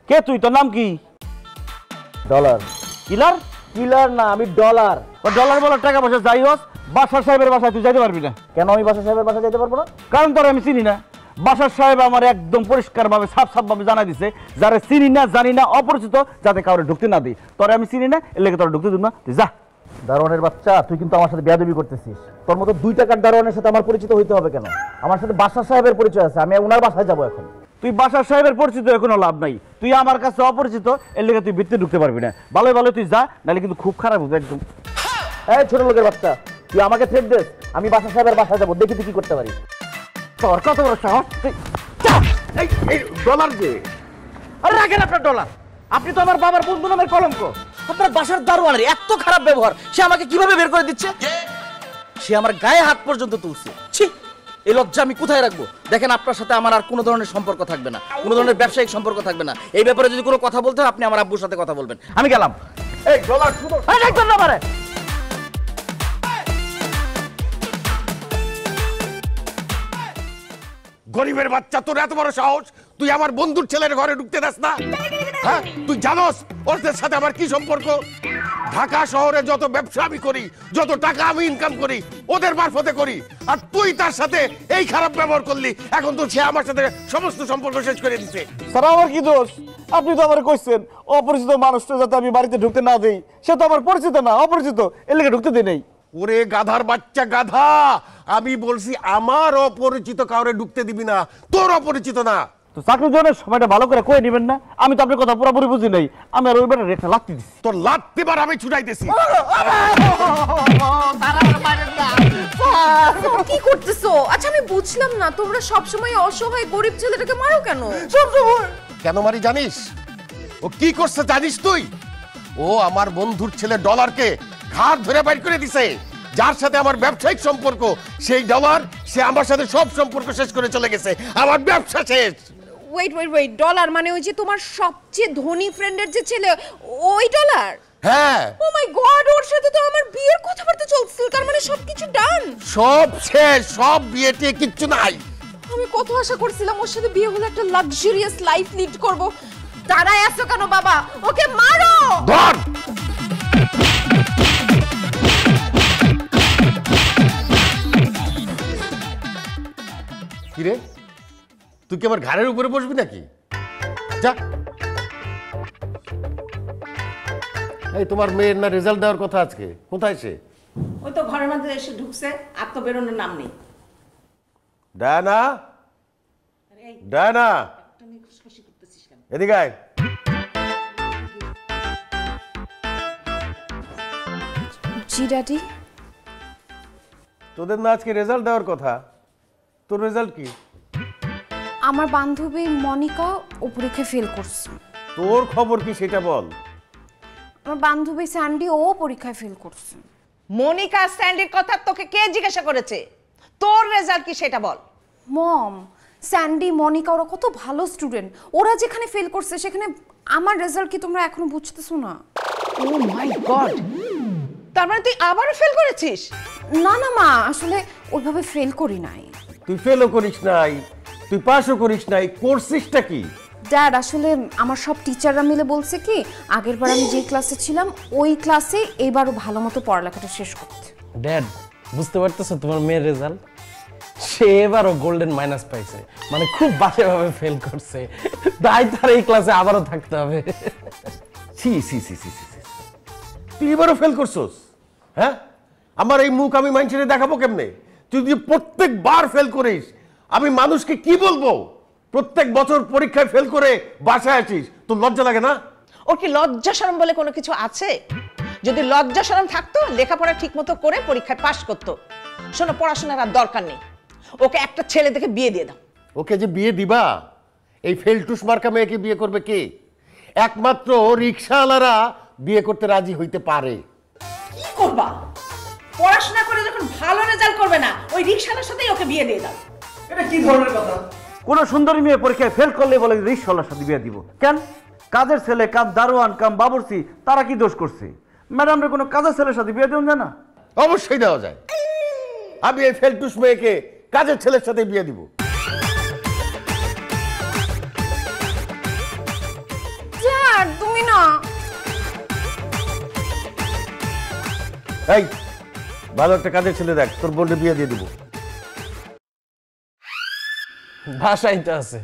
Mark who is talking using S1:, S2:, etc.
S1: কে তুই? তোর নাম কি?
S2: ডলার।
S1: কিলার?
S2: কিলার না, আমি ডলার।
S1: ডলার বলার টাকা পয়সা যাই হোস, বাসার সাহেবের বাসায় তুই যাইতে পারবি না।
S2: কেন আমি বাসা সাহেবের বাসায় যেতে পারবো না?
S1: কারণ তোর আমি চিনি না। বাসার সাহেব আমার একদম পরিষ্কার ভাবে সাফ ভাবে জানাই দিছে, যারা চিনি না জানি না অপরিচিত যাতে কাউরে ঢুকতে না দিই। তোরে আমি চিনি না, এর লেগে তোর ঢুকতে দিব না, তুই যা।
S2: দারোয়ানের বাচ্চা, তুই কিন্তু আমার সাথে বেয়াদবি করতেছিস। তোর মতো 2 টাকার দারোয়ানের সাথে আমার পরিচিত হইতে হবে কেন? আমার সাথে বাসার সাহেবের পরিচয় আছে, আমি ওনার বাসায় যাবো এখন।
S1: তুই বাসার সাহেবের পরিচিত কোনো লাভ নাই, তুই আমার কাছে অপরিচিত, এর লেগে তুই ভিতরে ঢুকতে পারবি না। ভালো ভালো তুই যা, নাহলে কিন্তু খুব খারাপ হবে একদম।
S2: এই ছোট লোকের বাচ্চা, তুই আমাকে থ্রেট দিস, আমি বাসার সাহেবের বাসায় যাবো, দেখি তুই কি করতে পারিস।
S1: তোর কত বড় সাহস! এই ডলার যে, আরে রাখেন আপনার ডলার। আপনি তো আমার বাবার বন্ধু নামের কলঙ্ক।
S3: আপনার বাসার দারোয়ানের এত খারাপ ব্যবহার, সে আমাকে কিভাবে বের করে দিচ্ছে? সে আমার গায়ে হাত পর্যন্ত তুলছে। ছি, এই লজ্জা আমি কোথায় রাখবো? দেখেন, আপনার সাথে আমার আর কোনো ধরনের সম্পর্ক থাকবে না, কোনো ধরনের ব্যবসায়িক সম্পর্ক থাকবে না। এই ব্যাপারে যদি কোনো কথা বলতে হয়, আপনি আমার আব্বুর সাথে কথা বলবেন। আমি গেলাম।
S1: এই ডলার শুধু একদম না পারে।
S4: গরিবের বাচ্চা, তোর এত বড় সাহস, তুই আমার বন্ধুর ছেলের ঘরে ঢুকতে দাস না? হ্যাঁ, তুই জানোস ওদের সাথে আমার কি সম্পর্ক? ঢাকা শহরে যত ব্যবসা আমি করি, যত টাকা আমি ইনকাম করি, ওদের মারফতে করি। আর তুই তার সাথে এই খারাপ ব্যবহার করলি, এখন তো সে আমার সাথে সমস্ত সম্পর্ক শেষ করে দিছে।
S1: স্যার, আমার কি দোষ? আপনি তো আমার কইছেন অপরিচিত মানুষটা যাতে আমি বাড়িতে ঢুকতে না দেই। সে তো আমার পরিচিত না, অপরিচিত, এর লেগে ঢুকতে দেই নাই।
S4: ওরে গাধার বাচ্চা গাধা, আমি বলছি আমার অপরিচিত কাউরে ঢুকতে দিবি না, তোর অপরিচিত না।
S1: তো চাকরির জন্য সময়টা ভালো করে কয়ে নেবেন না। আমি তো আপনার কথা পুরোপুরি বুঝি নাই, আমি আর ওই বেটা রেখা লাগতে দিচ্ছি।
S4: তোর লাত্তিবার আমি ছুটাইতেছি।
S5: কি করতেছো? আচ্ছা, আমি বুঝলাম না, তোমরা সবসময় অসহায় গরিব ছেলেটাকে মারো কেন?
S4: কেন মারি জানিস? ও কি করছে জানিস তুই? ও আমার বন্ধুর ছেলে ডলারকে ঘাট ধরে বাইর করে দিছে। যার সাথে আমার ব্যবসায়িক সম্পর্ক, সেই ডলার সে আমার সাথে সব সম্পর্ক শেষ করে চলে গেছে। আমার ব্যবসা শেষ।
S5: ওয়েট, ডলার মানে ওই যে তোমার সবচেয়ে ধনী ফ্রেন্ডের যে ছেলে, ওই ডলার?
S4: হ্যাঁ।
S5: ও মাই গড, ওর সাথে তো আমার বিয়ের কথাবার্তা চলছিল, তার মানে সবকিছু ডান।
S4: সব শেষ, সব বিয়েতে কিচ্ছু নাই।
S5: আমি কত আশা করছিলাম ওর সাথে বিয়ে হলে একটা লাক্সারিয়াস লাইফ লিড করব। দাঁড়ায় আছো কেন বাবা? ওকে মারো।
S4: ধর। কিরে, তুই কি আমার ঘাড়ের উপরে বসবি নাকি? যা। এই তোমার মেয়ের না রেজাল্ট দেওয়ার কথা আজকে, কোথায় সে?
S6: ওই তো ঘরের মধ্যে এসে ঢুকছে, আর তো বেরোনোর নাম নেই।
S4: ডায়না, ডায়না, এদিকে আয়।
S5: জি ড্যাডি।
S4: তোদের না আজকে রেজাল্ট দেওয়ার কথা, তোর রেজাল্ট কি?
S5: আমার বান্ধবী মনিকা ও পরীক্ষায় ফেল করছে।
S4: তোর খবর কি সেটা বল।
S5: আমার বান্ধবী স্যান্ডি ও পরীক্ষায় ফেল করছে।
S6: মনিকা স্ট্যান্ডের কথা তোকে কে জিজ্ঞাসা করেছে? তোর রেজাল্ট কি সেটা বল।
S5: মম, স্যান্ডি মনিকা ওরা কত ভালো স্টুডেন্ট, ওরা যেখানে ফেল করছে সেখানে আমার রেজাল্ট কি তোমরা এখনো বুঝতেছো না?
S6: ও মাই গড, তার মানে তুই আবারও ফেল করেছিস?
S5: না না মা, আসলে ওইভাবে ফেল করি নাই।
S4: তুই ফেলও করিস নাই, তুই পাসও করিস নাই, করছিসটা কি?
S5: ড্যাড, আসলে আমার সব টিচাররা মিলে বলছে কি আগেরবার আমি যে ক্লাসে ছিলাম ওই ক্লাসে এবারও ভালো মতো পড়ালেখাটা শেষ করতে।
S3: ড্যাড, বুঝতে পারতেছো তোমার মেয়ের রেজাল্ট? সে এবারও গোল্ডেন মাইনাস পাইছে, মানে খুব বাজেভাবে ফেল করছে, তাই তার এই ক্লাসে আবারও থাকতে হবে।
S4: সি সি সি সি সি, তুই এবারও ফেল করছস? হ্যাঁ, আমার এই মুখ আমি মানুষের দেখাবো কেমনে? তুই যদি প্রত্যেকবার ফেল করিস, আমি মানুষকে কি বলবো? প্রত্যেক বছর পরীক্ষায় ফেল করে বাসায় আসিস, তোর লজ্জা লাগে না?
S6: ওর কি লজ্জা শরম বলে কোনো কিছু আছে? যদি লজ্জা শরম থাকতো, লেখাপড়া ঠিক মতো করে পরীক্ষায় পাশ করতো। শোনো, পড়াশোনার আর দরকার নেই, ওকে একটা ছেলে দেখে বিয়ে দিয়ে দাও।
S4: ওকে যে বিয়ে দিবা, এই ফেলটুস মার্কা মেয়েকে বিয়ে করবে কে? একমাত্র রিক্সাওয়ালারা বিয়ে করতে রাজি হইতে পারে।
S6: কি করবা? পড়াশোনা করে যখন ভালো রেজাল্ট করবে না, ওই রিকশালার সাথেই ওকে বিয়ে দিয়ে দাও।
S1: এটা কি ধরনের কথা? কোন সুন্দরী মেয়ে পরীক্ষায় ফেল করলে বলে রিক্সাওয়ালার সাথে বিয়ে দিব? কেন? কাজের ছেলে, কাম দারোয়ান, কাম বাবুর্চি, তারা কি দোষ করছে? ম্যাডামরা কোনো কাজের ছেলের সাথে বিয়ে দেওয়া যায় না?
S4: অবশ্যই দেওয়া যায়। আমি এই ফেলটুস মেয়েকে কাজের ছেলের সাথে বিয়ে দিব।
S5: স্যার তুমি না।
S4: এই ভালো একটা কাজের ছেলে দেখ, তোর বোনকে বিয়ে দিয়ে দিব।
S7: বাসায় তো আছে।